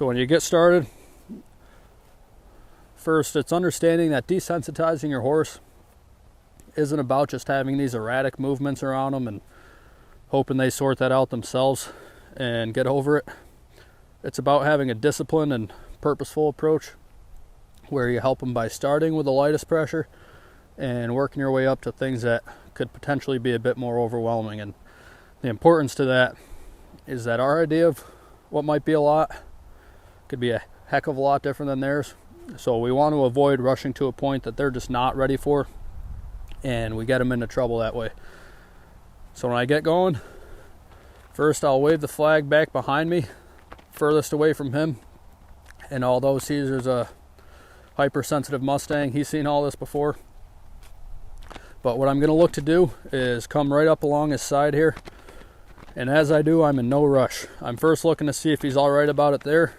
So when you get started, first it's understanding that desensitizing your horse isn't about just having these erratic movements around them and hoping they sort that out themselves and get over it. It's about having a disciplined and purposeful approach where you help them by starting with the lightest pressure and working your way up to things that could potentially be a bit more overwhelming. And the importance to that is that our idea of what might be a lot could be a heck of a lot different than theirs. So we want to avoid rushing to a point that they're just not ready for, and we get them into trouble that way. So when I get going, first I'll wave the flag back behind me, furthest away from him. And although Caesar's a hypersensitive Mustang, he's seen all this before. But what I'm going to look to do is come right up along his side here. And as I do, I'm in no rush. I'm first looking to see if he's all right about it there.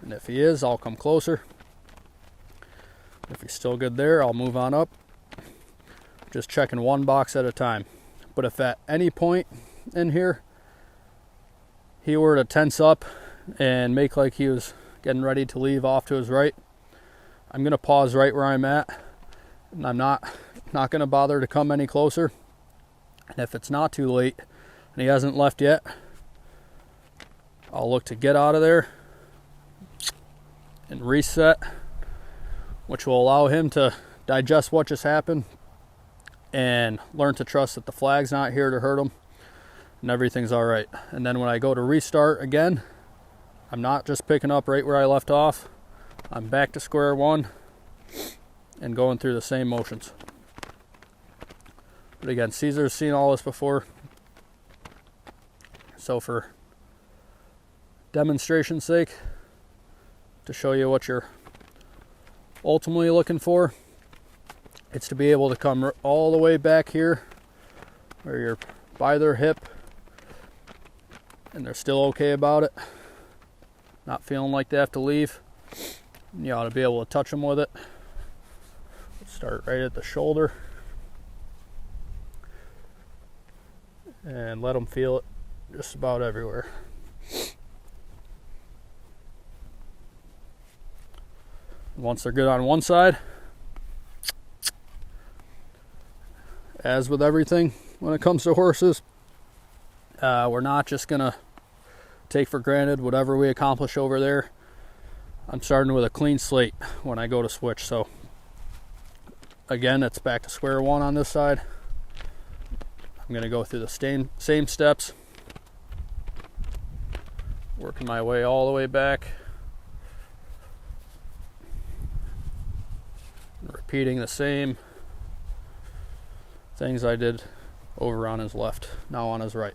And if he is, I'll come closer. If he's still good there, I'll move on up. Just checking one box at a time. But if at any point in here he were to tense up and make like he was getting ready to leave off to his right, I'm going to pause right where I'm at, and I'm not going to bother to come any closer. And if it's not too late and he hasn't left yet, I'll look to get out of there and reset, which will allow him to digest what just happened and learn to trust that the flag's not here to hurt him and everything's all right. And then when I go to restart again, I'm not just picking up right where I left off. I'm back to square one and going through the same motions. But again, Caesar's seen all this before. So for demonstration's sake, to show you what you're ultimately looking for, it's to be able to come all the way back here where you're by their hip and they're still okay about it, not feeling like they have to leave. And you ought to be able to touch them with it. Start right at the shoulder and let them feel it just about everywhere. Once they're good on one side, as with everything when it comes to horses, we're not just going to take for granted whatever we accomplish over there. I'm starting with a clean slate when I go to switch. So again, it's back to square one on this side. I'm going to go through the same steps, working my way all the way back, repeating the same things I did over on his left, now on his right.